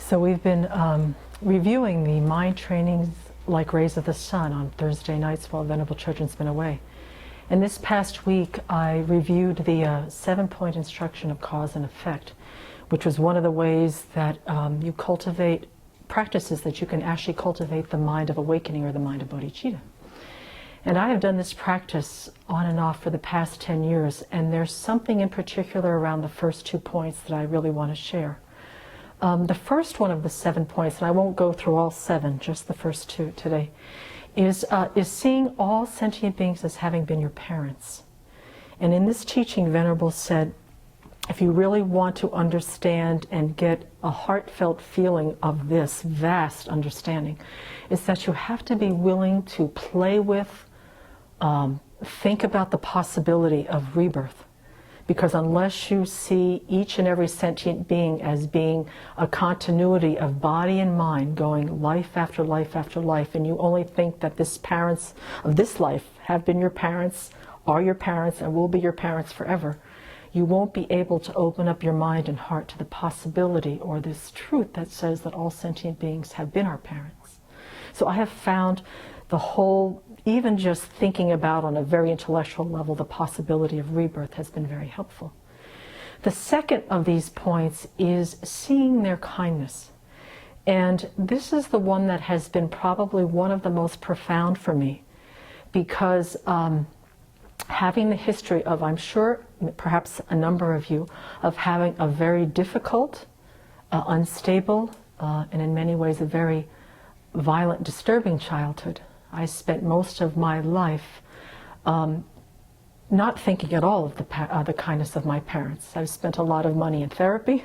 So we've been reviewing the mind trainings like rays of the sun on Thursday nights while Venerable Children's been away. And this past week I reviewed the 7-point instruction of cause and effect, which was one of the ways that you cultivate practices that you can actually cultivate the mind of awakening or the mind of bodhicitta. And I have done this practice on and off for the past 10 years, and there's something in particular around the first 2 points that I really want to share. The first one of the 7 points, and I won't go through all 7, just the first 2 today, is seeing all sentient beings as having been your parents. And in this teaching, Venerable said, if you really want to understand and get a heartfelt feeling of this vast understanding, is that you have to be willing to play with, think about the possibility of rebirth. Because unless you see each and every sentient being as being a continuity of body and mind going life after life after life, and you only think that this parents of this life have been your parents, are your parents, and will be your parents forever, you won't be able to open up your mind and heart to the possibility or this truth that says that all sentient beings have been our parents. So I have found the whole, even just thinking about on a very intellectual level, the possibility of rebirth has been very helpful. The second of these points is seeing their kindness. And this is the one that has been probably one of the most profound for me, because having the history of, I'm sure, perhaps a number of you, of having a very difficult, unstable, and in many ways a very violent, disturbing childhood. I spent most of my life not thinking at all of the kindness of my parents. I've spent a lot of money in therapy.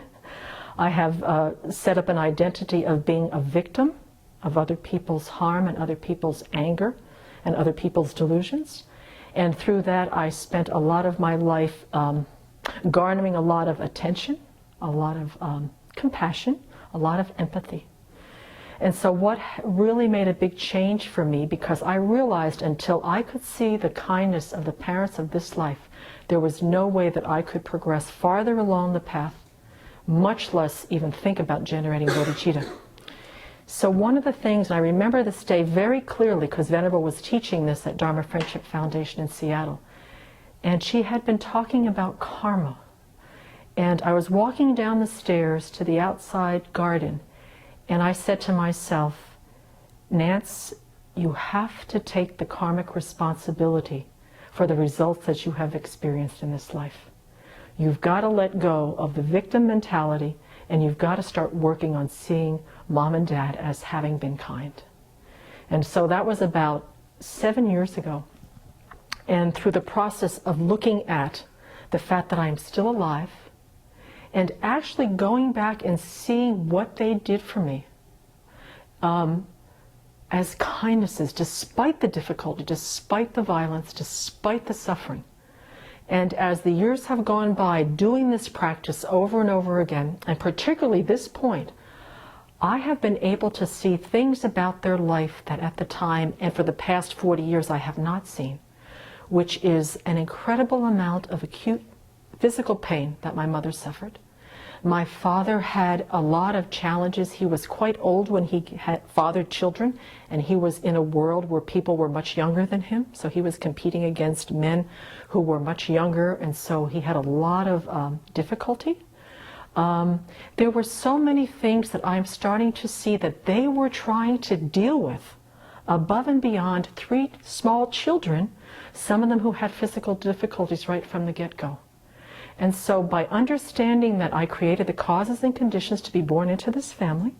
I have set up an identity of being a victim of other people's harm and other people's anger and other people's delusions. And through that I spent a lot of my life garnering a lot of attention, a lot of compassion, a lot of empathy. And so what really made a big change for me, because I realized until I could see the kindness of the parents of this life, there was no way that I could progress farther along the path, much less even think about generating bodhicitta. So one of the things, and I remember this day very clearly because Venerable was teaching this at Dharma Friendship Foundation in Seattle, and she had been talking about karma. And I was walking down the stairs to the outside garden, and I said to myself, Nance, you have to take the karmic responsibility for the results that you have experienced in this life. You've got to let go of the victim mentality, and you've got to start working on seeing Mom and Dad as having been kind. And so that was about 7 years ago. And through the process of looking at the fact that I'm still alive, and actually going back and seeing what they did for me as kindnesses, despite the difficulty, despite the violence, despite the suffering. And as the years have gone by, doing this practice over and over again, and particularly this point, I have been able to see things about their life that at the time and for the past 40 years I have not seen, which is an incredible amount of acute physical pain that my mother suffered. My father had a lot of challenges. He was quite old when he had fathered children, and he was in a world where people were much younger than him, so he was competing against men who were much younger, and so he had a lot of difficulty. There were so many things that I'm starting to see that they were trying to deal with above and beyond 3 small children, some of them who had physical difficulties right from the get-go. And so by understanding that I created the causes and conditions to be born into this family,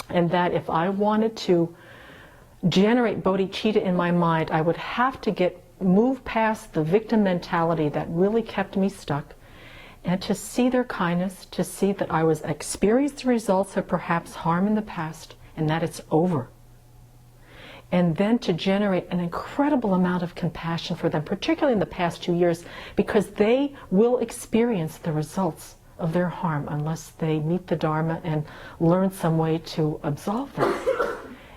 and that if I wanted to generate bodhicitta in my mind, I would have to move past the victim mentality that really kept me stuck, and to see their kindness, to see that I was experiencing the results of perhaps harm in the past, and that it's over. And then to generate an incredible amount of compassion for them, particularly in the past 2 years, because they will experience the results of their harm unless they meet the Dharma and learn some way to absolve them.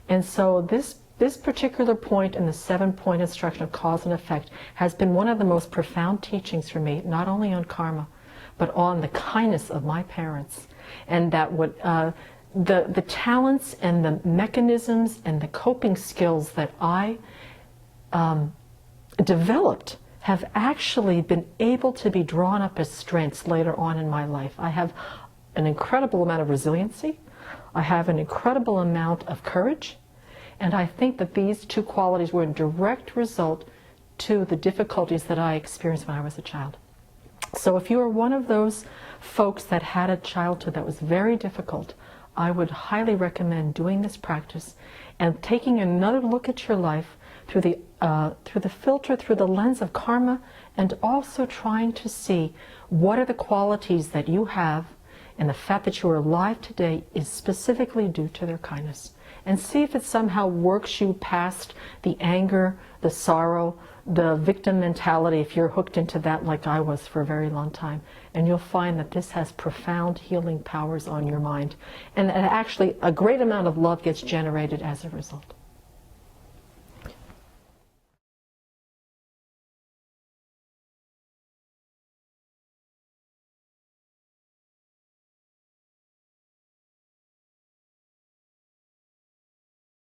And so this particular point in the 7-point instruction of cause and effect has been one of the most profound teachings for me, not only on karma, but on the kindness of my parents. And that the talents and the mechanisms and the coping skills that I developed have actually been able to be drawn up as strengths later on in my life. I have an incredible amount of resiliency. I have an incredible amount of courage. And I think that these two qualities were a direct result to the difficulties that I experienced when I was a child. So if you are one of those folks that had a childhood that was very difficult, I would highly recommend doing this practice and taking another look at your life through the filter, through the lens of karma, and also trying to see what are the qualities that you have, and the fact that you are alive today is specifically due to their kindness. And see if it somehow works you past the anger, the sorrow, the victim mentality, if you're hooked into that like I was for a very long time. And you'll find that this has profound healing powers on your mind. And actually a great amount of love gets generated as a result.